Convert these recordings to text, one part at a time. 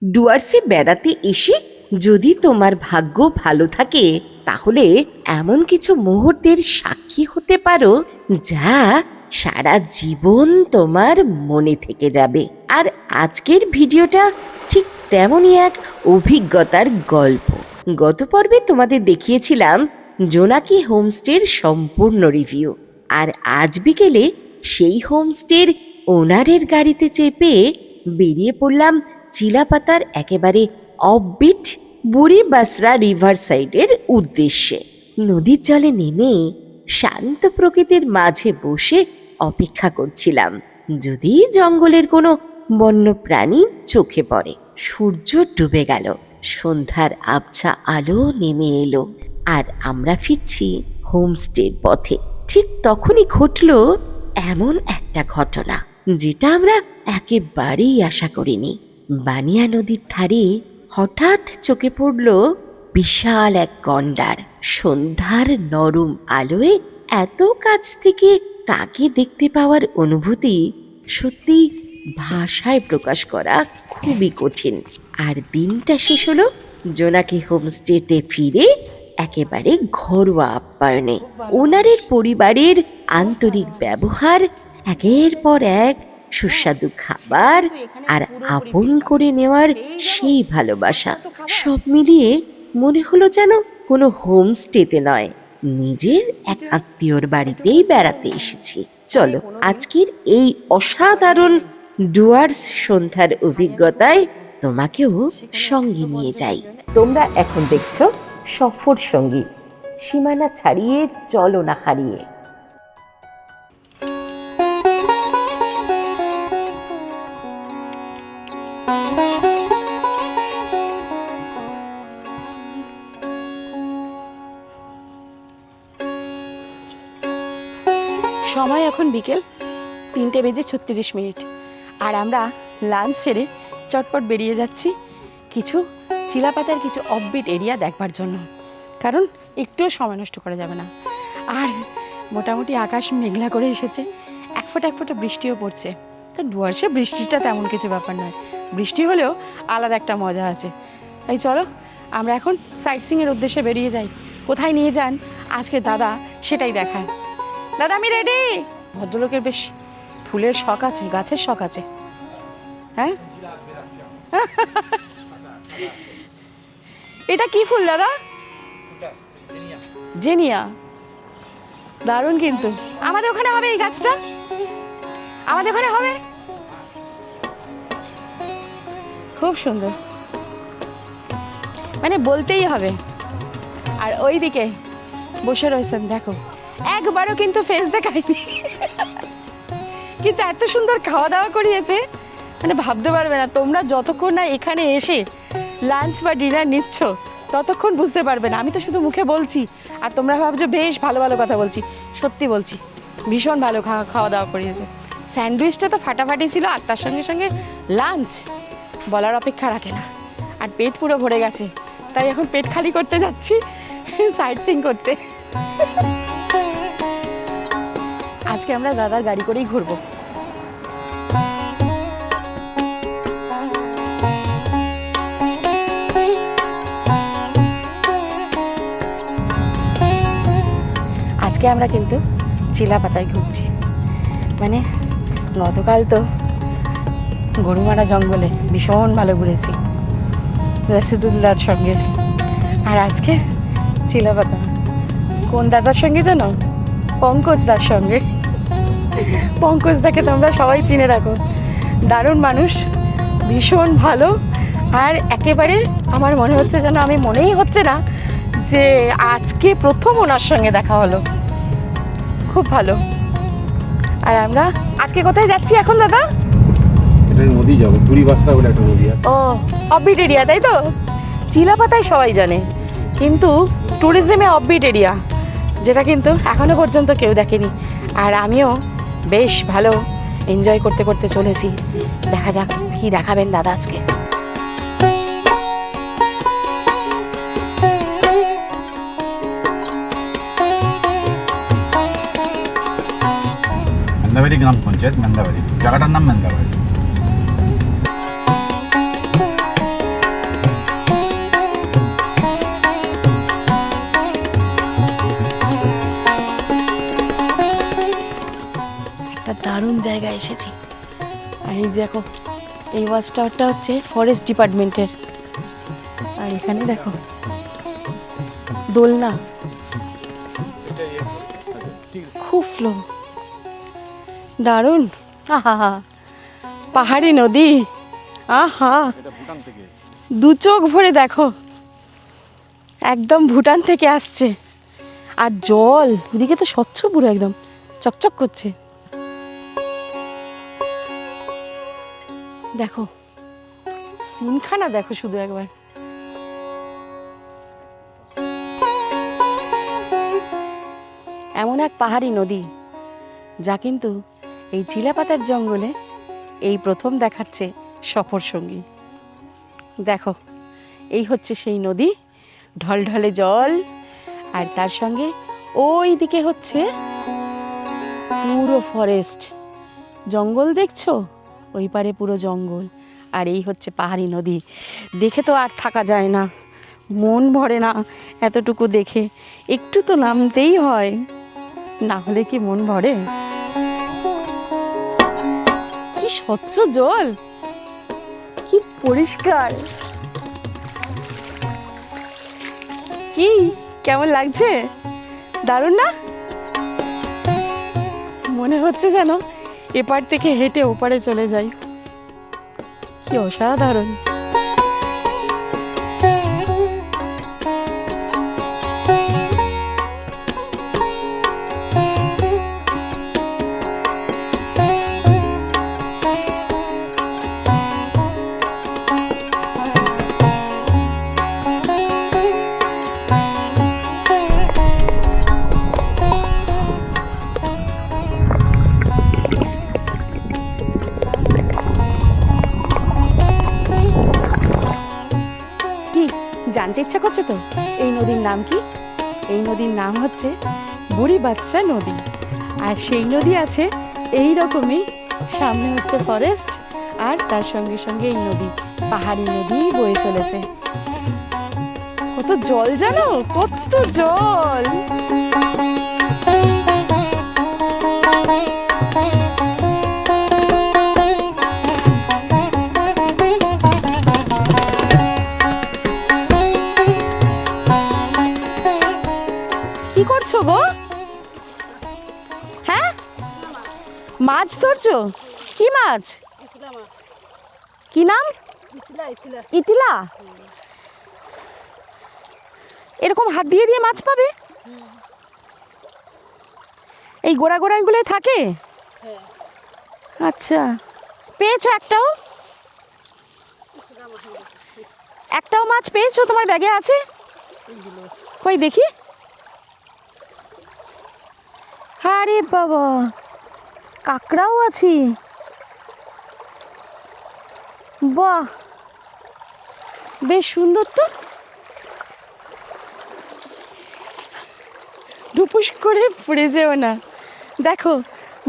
ডুয়ার্সে বেড়াতে এসে যদি তোমার ভাগ্য ভালো থাকে তাহলে এমন কিছু মুহূর্তের সাক্ষী হতে পারো যা সারা জীবন তোমার মনে থেকে যাবে। আর আজকের ভিডিওটা ঠিক তেমনই এক অভিজ্ঞতার গল্প। গত পর্বে তোমাদের দেখিয়েছিলাম জোনাকি হোমস্টের সম্পূর্ণ রিভিউ, আর আজ বিকেলে সেই হোমস্টের ওনারের গাড়িতে চেপে বেরিয়ে পড়লাম চিলাপাতার একেবারে অফবিট বুড়ি বাসরা রিভার সাইডের উদ্দেশ্যে। নদীর জলে নেমে শান্ত প্রকৃতির মাঝে বসে অপেক্ষা করছিলাম যদি জঙ্গলের কোনো বন্য প্রাণী চোখে পড়ে। সূর্য ডুবে গেল, সন্ধ্যার আবছা আলো নেমে এলো, আর আমরা ফিরছি হোমস্টের পথে। ঠিক তখনই ঘটল এমন একটা ঘটনা যেটা আমরা একেবারেই আশা করিনি। বানিয়া নদীর ধারে হঠাৎ চোখে পড়ল বিশাল এক গন্ডার। সন্ধ্যার নরম আলোয় এত কাছ থেকে তাকে দেখতে পাওয়ার অনুভূতি সত্যি ভাষায় প্রকাশ করা খুবই কঠিন। আর দিনটা শেষ হলো জোনাকি হোমস্টেতে ফিরে একেবারে ঘরোয়া আপ্যায়নে। ওনারের পরিবারের আন্তরিক ব্যবহার, একের পর এক সুস্বাদু খাবার, আর আপন করে নেওয়ার সেই ভালোবাসা, সব মিলিয়ে মনে হলো যেন কোনো হোমস্টেতে নয়, নিজের এক আত্মীয়র বাড়িতেই বেড়াতে এসেছি। চলো আজকের এই অসাধারণ ডুয়ার্স সন্ধ্যার অভিজ্ঞতায় তোমাকেও সঙ্গে নিয়ে যাই। তোমরা এখন দেখছো সফর সঙ্গী, সীমানা ছাড়িয়ে চলো না হারিয়ে। সময় এখন বিকেল 3:36, আর আমরা লাঞ্চ সেরে চটপট বেরিয়ে যাচ্ছি কিছু চিলাপাতার কিছু অফবিট এরিয়া দেখবার জন্য, কারণ একটুও সময় নষ্ট করা যাবে না। আর মোটামুটি আকাশ মেঘলা করে এসেছে, এক ফোঁটা বৃষ্টিও পড়ছে। তা ডুয়ার্সে বৃষ্টিটা তেমন কিছু ব্যাপার নয়, বৃষ্টি হলেও আলাদা একটা মজা আছে। তাই চলো আমরা এখন সাইট সিইংয়ের উদ্দেশ্যে বেরিয়ে যাই। কোথায় নিয়ে যান আজকে দাদা সেটাই দেখায়। দাদা আমি রেডি। ভদ্রলোকের বেশ ফুলের শখ আছে, গাছের শখ আছে। হ্যাঁ এটা কি ফুল দাদা? জেনিয়া, দারুণ। কিন্তু আমাদের ওখানে হবে এই গাছটা, আমাদের ওখানে হবে, খুব সুন্দর, মানে বলতেই হবে। আর ওই দিকে বসে রয়েছেন দেখো, একবারও কিন্তু ফেস দেখায়নি, কিন্তু এত সুন্দর খাওয়া দাওয়া করিয়েছে, মানে ভাবতে পারবে না। তোমরা যতক্ষণ না এখানে এসে লাঞ্চ বা ডিনার নিচ্ছ ততক্ষণ বুঝতে পারবে না। আমি তো শুধু মুখে বলছি আর তোমরা ভাবছো বেশ ভালো ভালো কথা বলছি। সত্যি বলছি, ভীষণ ভালো খাওয়া দাওয়া করিয়েছে। স্যান্ডউইচটা তো ফাটাফাটি ছিল, আর তার সঙ্গে সঙ্গে লাঞ্চ বলার অপেক্ষা রাখে না। আর পেট পুরো ভরে গেছে, তাই এখন পেট খালি করতে যাচ্ছি সাইট সিইং করতে। আজকে আমরা দাদার গাড়ি করেই ঘুরবো। আজকে আমরা কিন্তু চিলাপাতায় ঘুরছি, মানে গতকাল তো গরুমারা জঙ্গলে ভীষণ ভালো ঘুরেছি রসিদুল্লাহর সঙ্গে, আর আজকে চিলাপাতা। কোন দাদার সঙ্গে জানো? পঙ্কজদার সঙ্গে। পঙ্কজদাকে তোমরা সবাই চিনে রাখো, দারুণ মানুষ, ভীষণ ভালো। আর একেবারে আমার মনে হচ্ছে যেন, আমি মনেই হচ্ছে না যে আজকে প্রথম ওনার সঙ্গে দেখা হলো, খুব ভালো। আর আমরা আজকে কোথায় যাচ্ছি এখন দাদা? এটা নদী যাবো, বুড়ি বাসরা বলে একটা নদী আছে। ও, অফবিট এরিয়া, তাই তো? চিলাপাতায় সবাই জানে, কিন্তু ট্যুরিজমে অফবিট এরিয়া, যেটা কিন্তু এখনো পর্যন্ত কেউ দেখেনি। আর আমিও বেশ ভালো এনজয় করতে করতে চলেছি। দেখা যাক কি দেখাবেন দাদা আজকে। মেন্দাবাড়ি গ্রাম পঞ্চায়েত, মেন্দাবাড়ি, জায়গাটার নাম মেন্দাবাড়ি। জায়গায় এসেছি। আর এই দেখো, এই ওয়াচ টাওয়ারটা হচ্ছে ফরেস্ট ডিপার্টমেন্টের। আর এখানে দেখো দোলনা, খুব ফ্লো, দারুণ। আহা, পাহাড়ি নদী, আহা, দু চোখ ভরে দেখো, একদম ভুটান থেকে আসছে। আর জল ওদিকে তো স্বচ্ছ পুরো, একদম চকচক করছে। দেখো সিনখানা, দেখো শুধু একবার। এমন এক পাহাড়ি নদী যা কিন্তু এই চিলাপাতার জঙ্গলে এই প্রথম দেখাচ্ছে সফর সঙ্গী। দেখো, এই হচ্ছে সেই নদী, ঢলঢলে জল, আর তার সঙ্গে ওই দিকে হচ্ছে পুরো ফরেস্ট, জঙ্গল দেখছো, ওই পারে পুরো জঙ্গল। আর এই হচ্ছে পাহাড়ি নদী। দেখে তো আর থাকা যায় না, মন ভরে না এতটুকু দেখে, একটু তো নামতেই হয়, না হলে কি মন ভরে? কি স্বচ্ছ জল, কি পরিষ্কার, কি কেমন লাগছে, দারুণ না? মনে হচ্ছে যেন এপার থেকে হেঁটে ওপারে চলে যাই, কি অসাধারণ। জানতে ইচ্ছা করছে তো এই নদীর নাম কি? এই নদীর নাম হচ্ছে বুড়ি বাদশা নদী। আর সেই নদী আছে এই রকমই, সামনে হচ্ছে ফরেস্ট, আর তার সঙ্গে সঙ্গে এই নদী, পাহাড়ি নদী বয়ে চলেছে। কত জল জানো, কত জল। কি করছো গো? হ্যাঁ, মাছ ধরছো? কি মাছ? কি নাম? ইতিলা। এরকম হাত দিয়ে দিয়ে মাছ পাবে? এই গোড়া গোড়াগুলো থাকে? আচ্ছা, পেয়েছো একটাও? একটাও মাছ পেয়েছো? তোমার ব্যাগে আছে? কই দেখি। আরে বাবা, কাঁকড়াও আছে, বাহ, বেশ সুন্দর তো। ডুপুস করে পড়ে যেও না। দেখো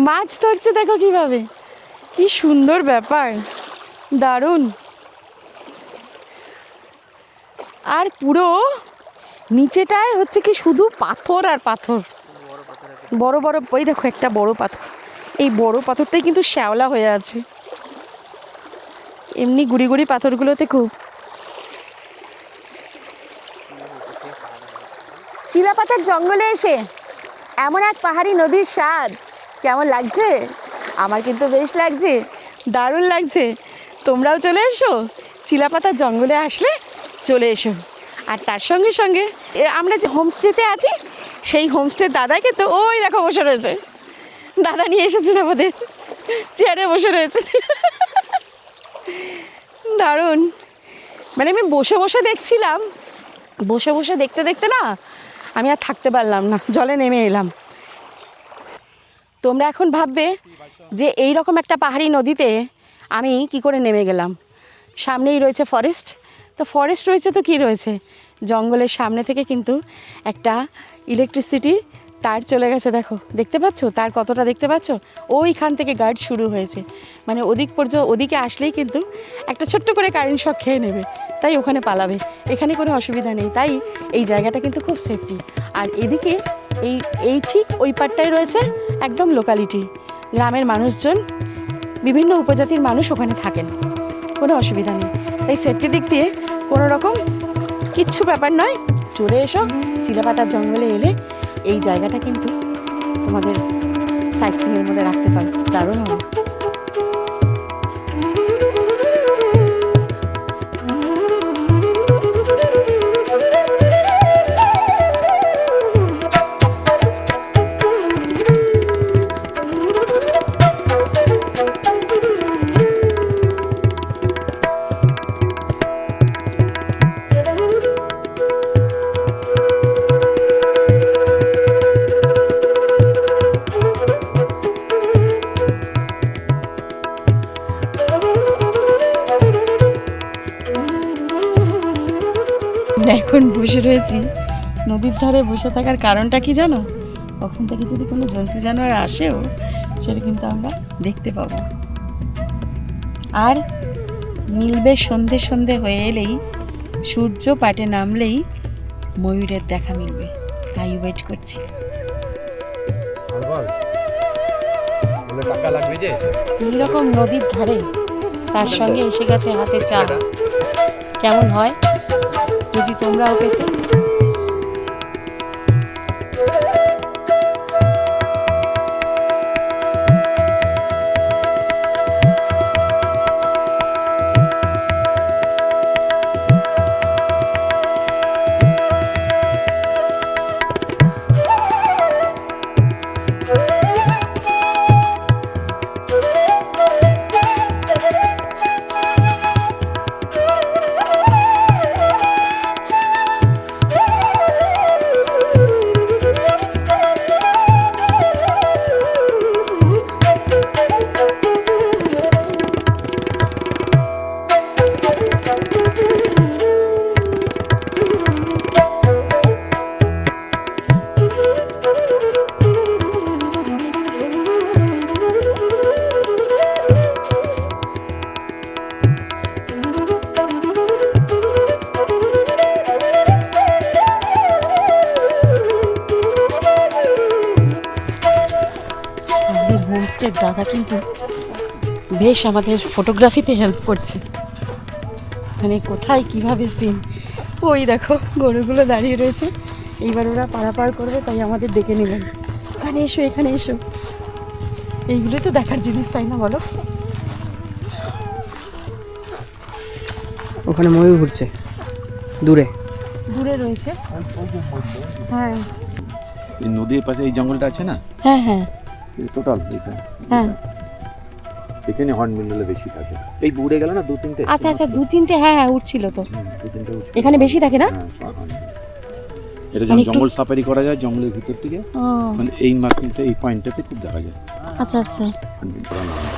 মাছ ধরছে, দেখো কিভাবে, কি সুন্দর ব্যাপার, দারুণ। আর পুরো নিচেটায় হচ্ছে কি শুধু পাথর আর পাথর, বড় বড়। ওই দেখো একটা বড় পাথর, এই বড় পাথরটাই কিন্তু শ্যাওলা হয়ে আছে, এমনি গুড়ি গুড়ি পাথরগুলোতে খুব। চিলাপাতার জঙ্গলে এসে এমন এক পাহাড়ি নদীর স্বাদ কেমন লাগছে? আমার কিন্তু বেশ লাগছে, দারুণ লাগছে। তোমরাও চলে এসো, চিলাপাতার জঙ্গলে আসলে চলে এসো। আর তার সঙ্গে সঙ্গে আমরা যে হোমস্টেতে আছি, সেই হোমস্টের দাদা কিন্তু ওই দেখো বসে রয়েছে, দাদা নিয়ে এসেছেন আমাদের, চেয়ারে বসে রয়েছে, দারুণ। মানে আমি বসে বসে দেখছিলাম, বসে বসে দেখতে দেখতে না আমি আর থাকতে পারলাম না, জলে নেমে এলাম। তোমরা এখন ভাববে যে এই রকম একটা পাহাড়ি নদীতে আমি কি করে নেমে গেলাম। সামনেই রয়েছে ফরেস্ট, তো ফরেস্ট রয়েছে তো কি রয়েছে, জঙ্গলের সামনে থেকে কিন্তু একটা ইলেকট্রিসিটি তার চলে গেছে। দেখো, দেখতে পাচ্ছ তার কতটা, দেখতে পাচ্ছ? ওইখান থেকে গার্ড শুরু হয়েছে, মানে ওদিকে আসলেই কিন্তু একটা ছোট্ট করে কারেন্ট শক খেয়ে নেবে, তাই ওখানে পালাবে। এখানে কোনো অসুবিধা নেই, তাই এই জায়গাটা কিন্তু খুব সেফটি। আর এদিকে এই ঠিক ওই পারটাই রয়েছে একদম লোকালিটি, গ্রামের মানুষজন, বিভিন্ন উপজাতির মানুষ ওখানে থাকেন, কোনো অসুবিধা নেই। তাই সেফটি দিক দিয়ে কোনো রকম কিচ্ছু ব্যাপার নয়। চলে এসো, চিলাপাতার জঙ্গলে এলে এই জায়গাটা কিন্তু তোমাদের সাইট সিনের মধ্যে রাখতে পারো, দারুণ হবে। এখন বসে রয়েছি নদীর ধারে, বসে থাকার কারণটা কি জানো? ওখান থেকে যদি কোনো জন্তু জানোয়ার আসেও সেটা কিন্তু আমরা দেখতে পাবো। আর মিলবে সন্ধে সন্ধে হয়ে এলেই, সূর্য পাটে নামলেই ময়ূরের দেখা মিলবে, তাই ওয়েট করছি। টাকা লাগবে যে এইরকম নদীর ধারে তার সঙ্গে এসে গেছে হাতে চা, কেমন হয় যদি তোমরাও পেতে? হোমস্টের দাদা কিন্তু বেশ আমাদের ফটোগ্রাফিতে হেল্প করছে, মানে কোথায় কিভাবে সিন। ওই দেখো গরুগুলো দাঁড়িয়ে রয়েছে, এইবার ওরা পারাপার করবে, তাই আমাদের ডেকে নিলেন, এখানে এসো এখানে এসো। এইগুলো তো দেখার জিনিস, তাই না বলো? ওখানে ময়ূর ঘুরছে দূরে দূরে রয়েছে। হ্যাঁ এই নদীর পাশে এই জঙ্গলটা আছে না, হ্যাঁ হ্যাঁ টোটাল এখানে হ্যাঁ। এখানে হর্নবিল বেশি থাকে। এই উড়ে গেল না দু তিনটে। আচ্ছা আচ্ছা, দু তিনটে, হ্যাঁ হ্যাঁ উঠছিল তো। দু তিনটে উঠছে। এখানে বেশি থাকে না? এটা মানে যখন জঙ্গল সাফারি করা যায় জঙ্গলের ভিতর থেকে, ও মানে এই মার্কিংটা এই পয়েন্টটাতে খুব দেখা যায়। আচ্ছা আচ্ছা। হর্নবিল করা না হয়।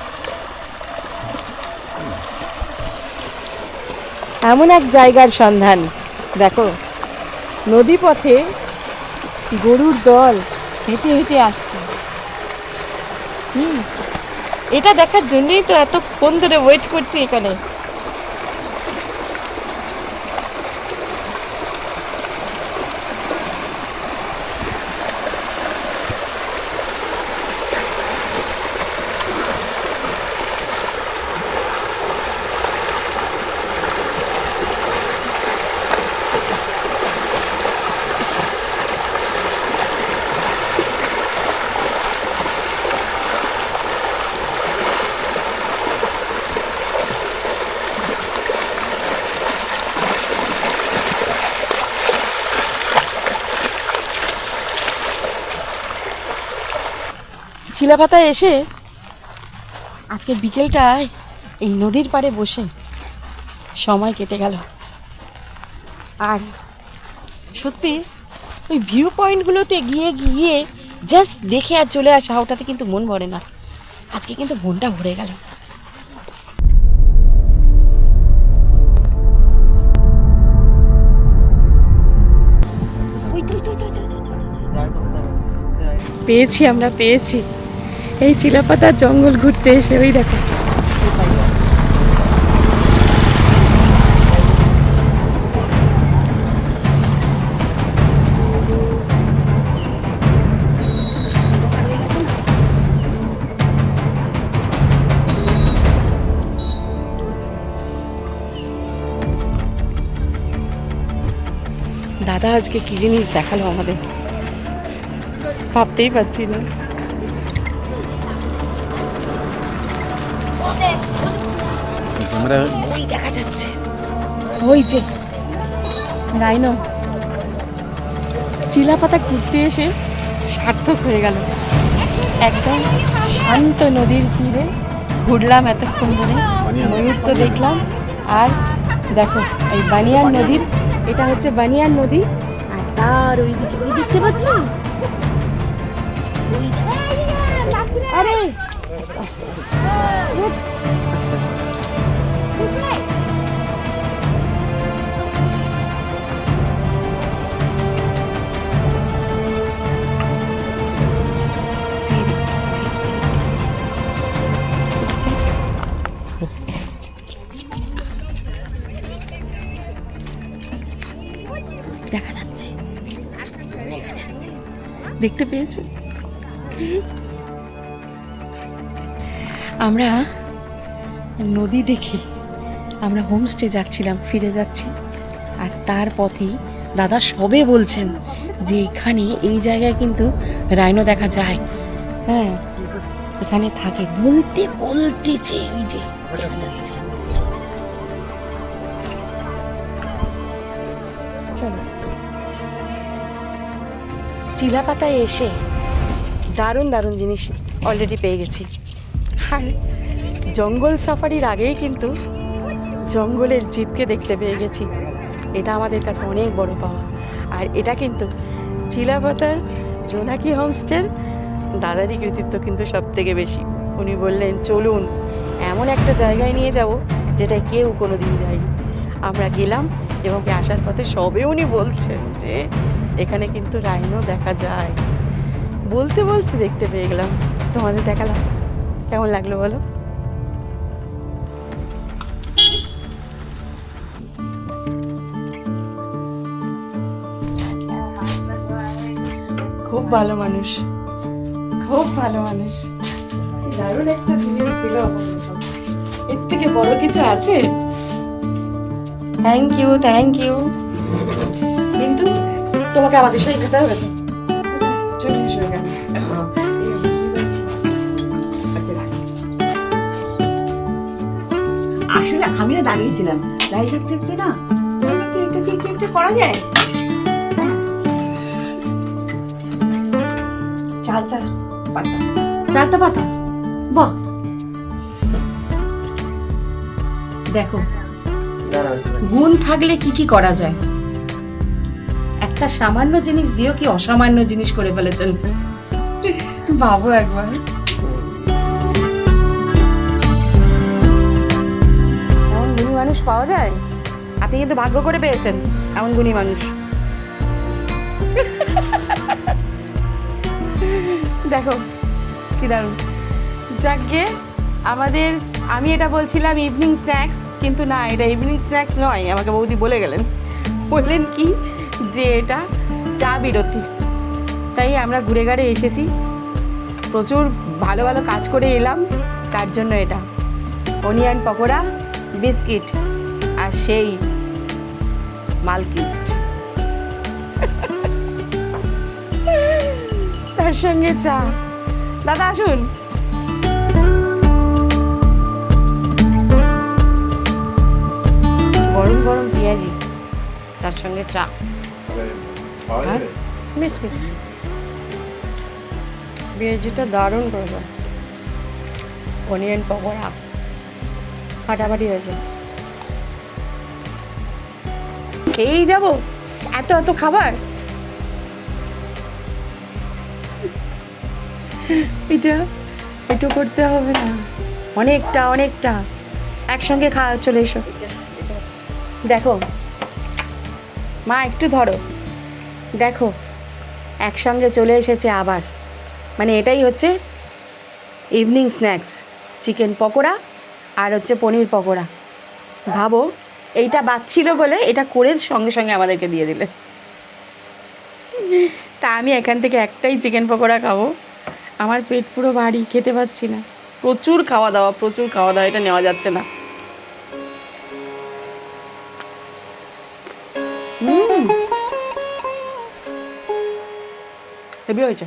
এমন এক জায়গার সন্ধান, দেখো নদী পথে গরুর দল হেঁটে হেঁটে আসছে। এটা দেখার জন্যই তো এতক্ষণ ধরে ওয়েট করছি এখানে। চিলাপাতায় এসে আজকের বিকেলটায় এই নদীর পাড়ে বসে সময় কেটে গেল। আর সত্যি ওই ভিউ পয়েন্টগুলোতে গিয়ে গিয়ে জাস্ট দেখে আর চলে আসা, ওটাতে কিন্তু মন ভরে না। আজকে কিন্তু মনটা ভরে গেল। পেয়েছি, আমরা পেয়েছি এই চিলাপাতার জঙ্গল ঘুরতে এসে। ওই দেখো দাদা আজকে কি জিনিস দেখালো আমাদের, ভাবতেই পারছি না। ক্যামেরা ওই দেখা যাচ্ছে, ওই যে রাইনো। চিলাপাতা ঘুরতে এসে সার্থক হয়ে গেল। একদম শান্ত নদীর তীরে ঘুরলাম এতক্ষণ ধরে, ময়ূর তো দেখলাম। আর দেখো এই বানিয়ান নদীর, এটা হচ্ছে বানিয়ান নদী। আর তার ওই দিকে ওই দেখতে পাচ্ছ, আরে দেখা যাচ্ছে, দেখতে পেয়েছো? আমরা নদী দেখে আমরা হোমস্টে যাচ্ছিলাম, ফিরে যাচ্ছি। আর তার পথেই দাদা সবে বলছেন যে এখানে এই জায়গায় কিন্তু রাইনো দেখা যায়। হ্যাঁ, এখানে থাকে বলতে বলতেছে, ওই যে দেখা যাচ্ছে। চলো, চিলাপাতায় এসে দারুণ দারুণ জিনিস অলরেডি পেয়ে গেছি। আর জঙ্গল সাফারির আগেই কিন্তু জঙ্গলের জীবকে দেখতে পেয়ে গেছি। এটা আমাদের কাছে অনেক বড় পাওয়া। আর এটা কিন্তু চিলাপাতার জোনাকি হোমস্টের দাদারই কৃতিত্ব কিন্তু সব থেকে বেশি। উনি বললেন চলুন এমন একটা জায়গায় নিয়ে যাব যেটা কেউ কোনো দিন যায়নি। আমরা গেলাম এবং আসার পথে সবে উনি বলছেন যে এখানে কিন্তু রাইনো দেখা যায়। বলতে বলতে দেখতে পেয়ে গেলাম, তোমাদের দেখালাম। কেমন লাগলো বলো? খুব ভালো মানুষ, খুব ভালো মানুষ। দারুণ একটা জিনিস দিল। এর থেকে বড় কিছু আছে? Thank you, thank you. কিন্তু তোমাকে আমাদের সাথে যেতে হবে তো। চলে এসো এখানে। আসলে আমিও দাঁড়িয়েছিলাম, দাঁড়িয়ে থাকতে থাকতে না এটা দিয়ে কি একটা করা যায়। চালতা পাতা, চারটা পাতা, বাহ। দেখো গুণ থাকলে কি কি করা যায়। একটা সামান্য জিনিস দিয়েও কি অসামান্য জিনিস করে ফেলেছেন, ভাবো একবার। এমন গুণী মানুষ পাওয়া যায়? আপনি কিন্তু ভাগ্য করে পেয়েছেন এমন গুণী মানুষ। দেখো কি দারুণ। যাকে আমাদের, আমি এটা বলছিলাম ইভিনিং স্ন্যাক্স, কিন্তু না, এটা ইভিনিং স্ন্যাক্স নয়। আমাকে বৌদি বলে গেলেন, বললেন কি যে এটা চা বিরতি। তাই আমরা ঘুরে ঘাড়ে এসেছি, প্রচুর ভালো ভালো কাজ করে এলাম। তার জন্য এটা অনিয়ন পকোড়া, বিস্কিট আর সেই মালকিস্ট, তার সঙ্গে চা। দাদা আসুন। গরম গরম পেঁয়াজি, তার সঙ্গে চা আর বিস্কিট। পেঁয়াজিটা দারুণ করে দেয়। অনিয়ন পকোড়া ফাটাফাটি হয়েছে। খেয়েই যাবো এত এত খাবার। এটা করতে হবে না, অনেকটা অনেকটা একসঙ্গে খাওয়া। চলে এসো, দেখো মা একটু ধরো, দেখো একসঙ্গে চলে এসেছে আবার। মানে এটাই হচ্ছে ইভিনিং স্ন্যাক্স, চিকেন পকোড়া আর হচ্ছে পনির পকোড়া। ভাবো এইটা বাচ্ছিল বলে এটা করে সঙ্গে সঙ্গে আমাদেরকে দিয়ে দিলে। তা আমি এখান থেকে একটাই চিকেন পকোড়া খাবো। আমার পেট পুরো ভারী, খেতে পাচ্ছি না। প্রচুর খাওয়া দাওয়া, প্রচুর খাওয়া দাওয়া, এটা নেওয়া যাচ্ছে না। হেভি হয়েছে,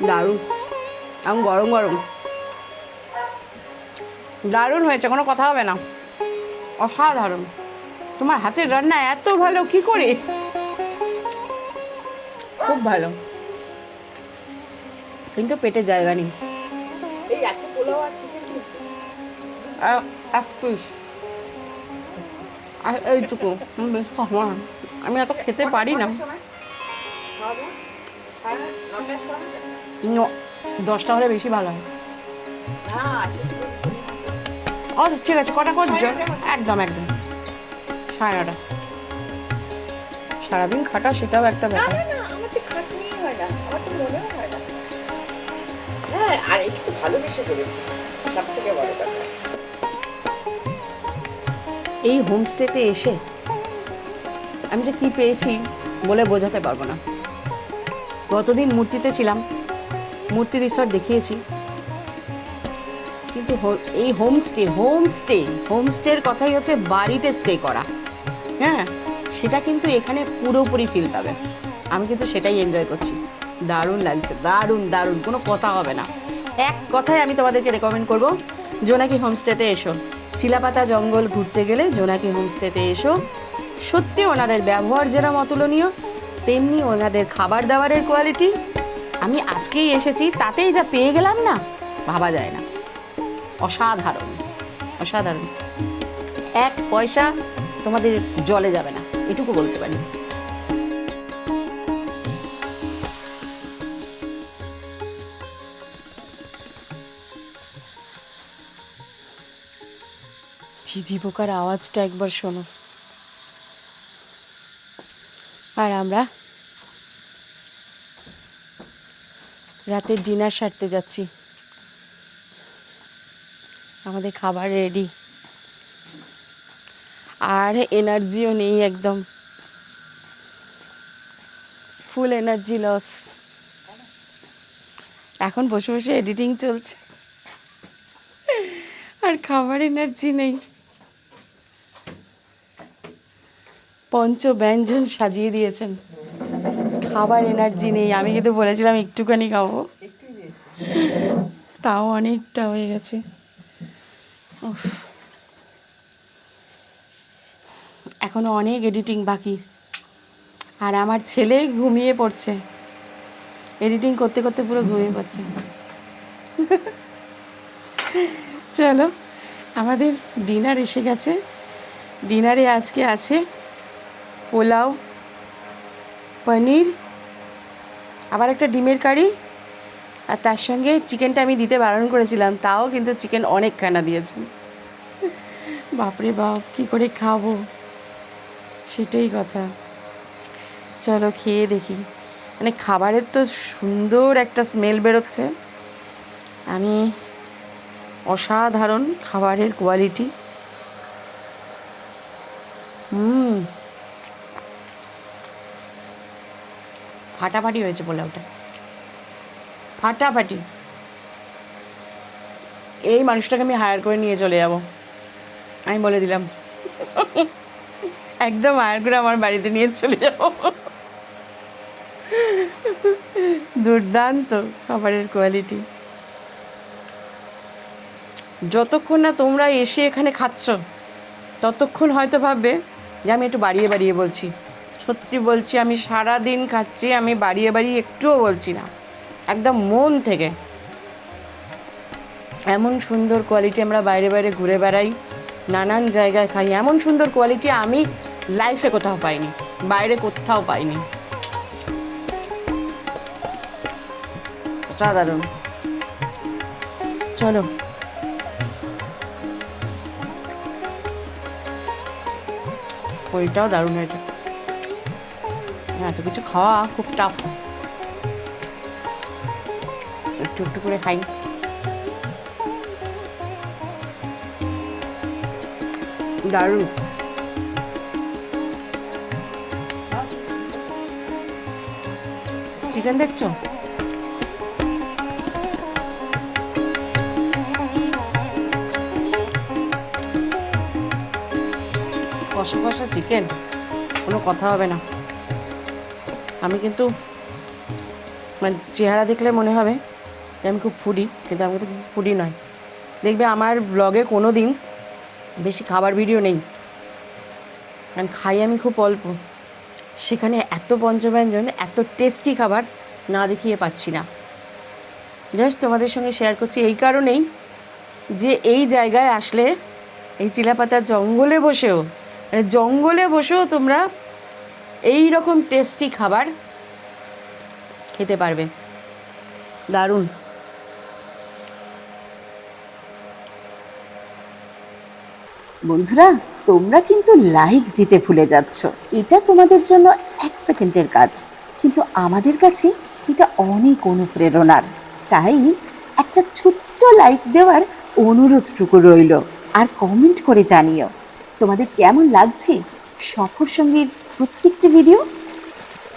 দারুণ, এখন গরম গরম, দারুণ হয়েছে, কোনো কথা হবে না, অসাধারণ। তোমার হাতের রান্না এত ভালো কি করে? খুব ভালো, কিন্তু পেটে জায়গা নেই। এক পিস আর এইটুকু, আমি বেশ খাবো না, আমি এত খেতে পারি না। 10টা হলে বেশি ভালো হয়। আচ্ছা ঠিক আছে, কটা করছো? একদম একদম 9:30। সারাদিন খাটা, সেটাও একটা ব্যাপার। এই হোমস্টেতে এসে আমি যে কি পেয়েছি বলে বোঝাতে পারবো না। গতদিন মূর্তিতে ছিলাম, মূর্তি রিসর্ট দেখিয়েছি, কিন্তু এই হোমস্টের কথাই হচ্ছে বাড়িতে স্টে করা। হ্যাঁ, সেটা কিন্তু এখানে পুরোপুরি ফিল পাবে। আমি কিন্তু সেটাই এনজয় করছি, দারুণ লাগছে, দারুণ দারুণ, কোনো কথা হবে না। এক কথায় আমি তোমাদেরকে রেকমেন্ড করবো, জোনাকি হোমস্টেতে এসো। চিলাপাতা জঙ্গল ঘুরতে গেলে জোনাকি হোমস্টেতে এসো। সত্যি ওনাদের ব্যবহার যেরকম অতুলনীয়, তেমনি ওনাদের খাবার দাবারের কোয়ালিটি। আমি আজকেই এসেছি, তাতেই যা পেয়ে গেলাম না, ভাবা যায় না। অসাধারণ, অসাধারণ, 1 পয়সা তোমাদের জলে যাবে না, এটুকু বলতে পারি। ঝিঝি পোকার আওয়াজটা একবার শোনো। আর আমরা রাতের ডিনার সারতে যাচ্ছি, আমাদের খাবার রেডি, আর এনার্জিও নেই, একদম ফুল এনার্জি লস। এখন বসে বসে এডিটিং চলছে, আর খাবার এনার্জি নেই। পঞ্চব্যঞ্জন সাজিয়ে দিয়েছেন, খাবার এনার্জি নেই। আমি কিন্তু বলেছিলাম একটুখানি খাবো, তাও অনেকটা হয়ে গেছে। উফ, এখনো অনেক এডিটিং বাকি, আর আমার ছেলে ঘুমিয়ে পড়ছে, এডিটিং করতে করতে পুরো ঘুমিয়ে পড়ছে। চলো, আমাদের ডিনার এসে গেছে। ডিনারে আজকে আছে পোলাও, পনির, আবার একটা ডিমের কারি, আর তার সঙ্গে চিকেনটা আমি দিতে বারণ করেছিলাম, তাও কিন্তু চিকেন অনেকখানা দিয়েছে। বাপরে বাপ, কী করে খাবো, সেটাই কথা। চলো খেয়ে দেখি। মানে খাবারের তো সুন্দর একটা স্মেল বেরোচ্ছে, আমি অসাধারণ খাবারের কোয়ালিটি। ফাটাফাটি হয়েছে পোলাওটা, ফাটাফাটি। এই মানুষটাকে আমি হায়ার করে নিয়ে চলে যাব, আমি বলে দিলাম, একদম হায়ার করে আমার বাড়িতে নিয়ে চলে যাব। দুর্দান্ত খাবারের কোয়ালিটি। যতক্ষণ না তোমরা এসে এখানে খাচ্ছ, ততক্ষণ হয়তো ভাববে যে আমি একটু বাড়িয়ে বাড়িয়ে বলছি। সত্যি বলছি, আমি সারা দিন খাচ্ছি, আমি বাড়িয়ে বাড়িয়ে একটুও বলছি না, একদম মন থেকে। এমন সুন্দর কোয়ালিটি, আমরা বাইরে বাইরে ঘুরে বেড়াই, নানান জায়গায় খাই, এমন সুন্দর কোয়ালিটি আমি লাইফে কোথাও পাইনি, বাইরে কোথাও পাইনি। অসাধারণ। চলো, ওইটাও দারুণ হয়েছে। এত কিছু খাওয়া খুব টাফ, একটু একটু করে খাই। দারুণ। চিকেন দেখছো? কষা কষা চিকেন, কোনো কথা হবে না। আমি কিন্তু মানে চেহারা দেখলে মনে হবে যে আমি খুব ফুডি, কিন্তু আমি তো ফুডি নয়। দেখবে আমার ব্লগে কোনো দিন বেশি খাবার ভিডিও নেই, কারণ খাই আমি খুব অল্প। সেখানে এত পঞ্চব্যঞ্জন, এত টেস্টি খাবার না দেখিয়ে পারছি না। জাস্ট তোমাদের সঙ্গে শেয়ার করছি এই কারণেই যে এই জায়গায় আসলে, এই চিলাপাতার জঙ্গলে বসেও, মানে জঙ্গলে বসেও তোমরা এই রকম টেস্টি খাবার খেতে পারবে। দারুণ। বন্ধুরা, তোমরা কিন্তু লাইক দিতে ভুলে যাচ্ছ। এটা তোমাদের জন্য 1 সেকেন্ডের কাজ, কিন্তু আমাদের কাছে এটা অনেক অনুপ্রেরণার। তাই একটা ছোট্ট লাইক দেওয়ার অনুরোধটুকু রইল। আর কমেন্ট করে জানিও তোমাদের কেমন লাগছে সফর সঙ্গীর প্রত্যেকটি ভিডিও।